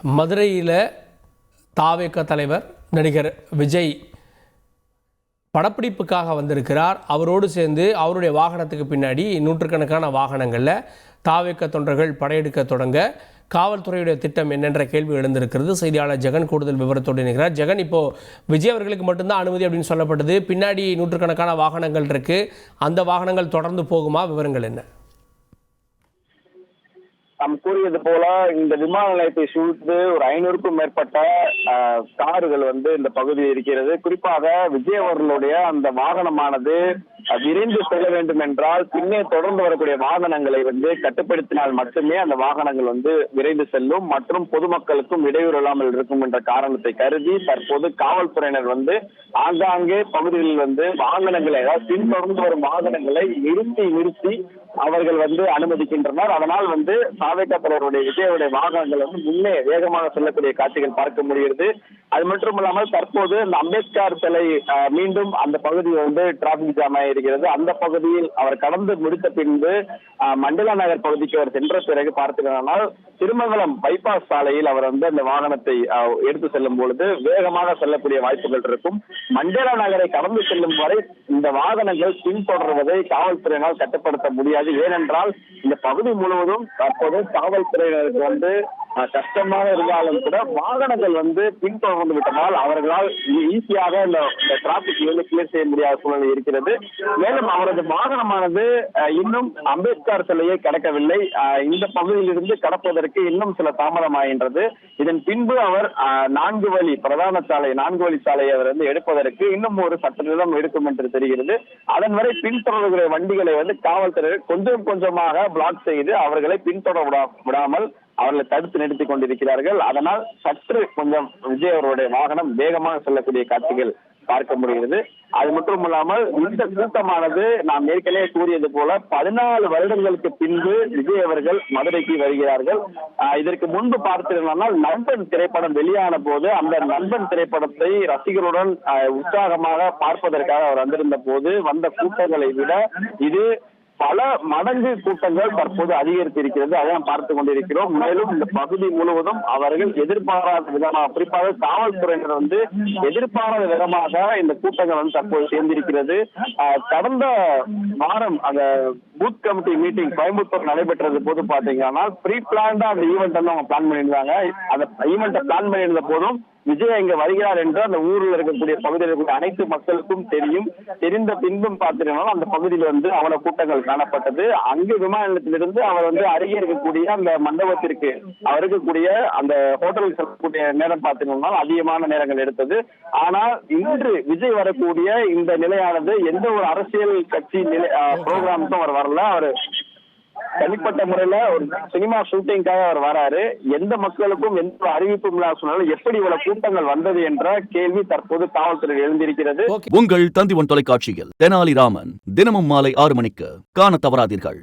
மதுரையில் தாவேக தலைவர் நடிகர் விஜய் படப்பிடிப்புக்காக வந்திருக்கிறார். அவரோடு சேர்ந்து அவருடைய வாகனத்துக்கு பின்னாடி நூற்றுக்கணக்கான வாகனங்களில் தாவேக தொண்டர்கள் படையெடுக்க தொடங்க காவல்துறையுடைய திட்டம் என்னென்ற கேள்வி எழுந்திருக்கிறது. செய்தியாளர் ஜெகன் கூடுதல் விவரத்தோடு இருக்கிறார். ஜெகன், இப்போது விஜய் அவர்களுக்கு மட்டும்தான் அனுமதி அப்படின்னு சொல்லப்பட்டது. பின்னாடி நூற்றுக்கணக்கான வாகனங்கள் இருக்குது. அந்த வாகனங்கள் தொடர்ந்து போகுமா? விவரங்கள் என்ன? நாம் கூறியது போல இந்த விமான நிலையத்தை சூழ்ந்து ஒரு 500க்கும் மேற்பட்ட கார்கள் இந்த பகுதியில் இருக்கிறது. குறிப்பாக விஜய் அவர்களுடைய அந்த வாகனமானது விரைந்து செல்ல வேண்டும் என்றால் பின்னே தொடர்ந்து வரக்கூடிய வாகனங்களை கட்டுப்படுத்தினால் மட்டுமே அந்த வாகனங்கள் விரைந்து செல்லும் மற்றும் பொதுமக்களுக்கும் இடையூறு இல்லாமல் இருக்கும் என்ற காரணத்தை கருதி தற்போது காவல்துறையினர் ஆங்காங்கே பகுதிகளில் வாகனங்களை, அதாவது பின்தொடர்ந்து வரும் வாகனங்களை நிறுத்தி அவர்கள் அனுமதிக்கின்றனர். அதனால் தாவேக தலைவருடைய விஜயுடைய வாகனங்கள் முன்னே வேகமாக செல்லக்கூடிய காட்சிகள் பார்க்க முடிகிறது. அது மட்டும் இல்லாமல் தற்போது இந்த அம்பேத்கர் சிலை மீண்டும் அந்த பகுதியில் டிராபிக் ஜாம் ஆகியிருக்கிறது. அந்த பகுதியில் அவர் கடந்து முடித்த பின்பு மண்டல நகர் பகுதிக்கு அவர் சென்ற பிறகு பார்த்தீங்கன்னா திருமங்கலம் பைபாஸ் சாலையில் அவர் அந்த வாகனத்தை எடுத்து செல்லும் பொழுது வேகமாக செல்லக்கூடிய வாய்ப்புகள் இருக்கும். மண்டல நகரை கடந்து செல்லும் வரை இந்த வாகனங்கள் பின்தொடர்வதை காவல்துறையினால் கட்டுப்படுத்த முடியாது. ஏனென்றால் இந்த பகுதி முழுவதும் தற்போது காவல்துறையினருக்கு கஷ்டமாக இருந்தாலும் கூட வாகனங்கள் பின்தொடர்ந்து விட்டதால் அவர்களால் ஈஸியாக இந்த டிராபிக் கிளியர் செய்ய முடியாத சூழ்நிலை இருக்கிறது. மேலும் அவரது வாகனமானது இன்னும் அம்பேத்கர் சிலையை கடக்கவில்லை. இந்த பகுதியிலிருந்து கடப்பதற்கு இன்னும் சில தாமதமாகின்றது. இதன் பின்பு அவர் 4 வழி பிரதான சாலை 4 வழி சாலையை அவர் எடுப்பதற்கு இன்னும் ஒரு சற்று நேரம் எடுக்கும் என்று தெரிகிறது. அதன் வரை பின்தொடர்கிற வண்டிகளை காவல்துறையினர் கொஞ்சம் கொஞ்சமாக பிளாக் செய்து அவர்களை பின்தொடர விடாமல் அவர்களை தடுத்து நிறுத்திக் கொண்டிருக்கிறார்கள். அதனால் சற்று கொஞ்சம் விஜய் அவருடைய வாகனம் வேகமாக செல்லக்கூடிய காட்சிகள் பார்க்க முடிகிறது. அது மட்டும் இல்லாமல் இந்த கூட்டமானது நாம் ஏற்கனவே கூறியது போல 14 வருடங்களுக்கு பின்பு விஜய் அவர்கள் மதுரைக்கு வருகிறார்கள். இதற்கு முன்பு பார்த்திருந்தால் நண்பன் திரைப்படம் வெளியான போது அந்த நண்பன் திரைப்படத்தை ரசிகர்களுடன் உற்சாகமாக பார்ப்பதற்காக அவர் வந்திருந்த போது வந்த கூட்டங்களை விட இது பல மடங்கு கூட்டங்கள் தற்போது அதிகரித்திருக்கிறது. அதான் பார்த்து கொண்டிருக்கிறோம். மேலும் இந்த பகுதி முழுவதும் அவர்கள் எதிர்பாராத விதமாக, குறிப்பாக காவல்துறையினர் எதிர்பாராத விதமாக இந்த கூட்டங்கள் தற்போது சேர்ந்திருக்கிறது. கடந்த வாரம் அந்த பூத் கமிட்டி மீட்டிங் கோயம்புத்தூர் நடைபெற்றது போது பாத்தீங்கன்னா ப்ரீ பிளான்டா அந்த ஈவெண்ட் அவங்க பிளான் பண்ணியிருந்தாங்க. அந்த ஈவெண்ட்டை பிளான் பண்ணியிருந்த போதும் விஜய் இங்க வருகிறார் என்று அந்த ஊரில் இருக்கக்கூடிய பகுதியில் இருக்கக்கூடிய அனைத்து மக்களுக்கும் தெரிந்த பின்பும் பார்த்தீங்கன்னா அந்த பகுதியில் அவ்வளவு கூட்டங்கள் காணப்பட்டது. அங்கு விமான நிலையத்திலிருந்து அவர் அருகே இருக்கக்கூடிய அந்த மண்டபத்திற்கு அவர் இருக்கக்கூடிய அந்த ஹோட்டலுக்கு செல்லக்கூடிய நேரம் பார்த்தீங்கன்னா அதிகமான நேரங்கள் எடுத்தது. ஆனால் இன்று விஜய் வரக்கூடிய இந்த நிலையானது எந்த ஒரு அரசியல் கட்சி ப்ரோக்ராமுக்கும் அவர் வரல. அவர் தனிப்பட்ட முறையில ஒரு சினிமா ஷூட்டிங்காக அவர் வராரு. எந்த மக்களுக்கும் எந்த அறிவிப்பும் இல்லாத சொன்னாலும் எப்படி இவ்வளவு கூட்டங்கள் வந்தது என்ற கேள்வி தற்போது காவல்துறை எழுந்திருக்கிறது. உங்கள் தந்தி ஒன் தொலைக்காட்சியில் தெனாலிராமன் தினமும் மாலை 6 மணிக்கு காண தவறாதீர்கள்.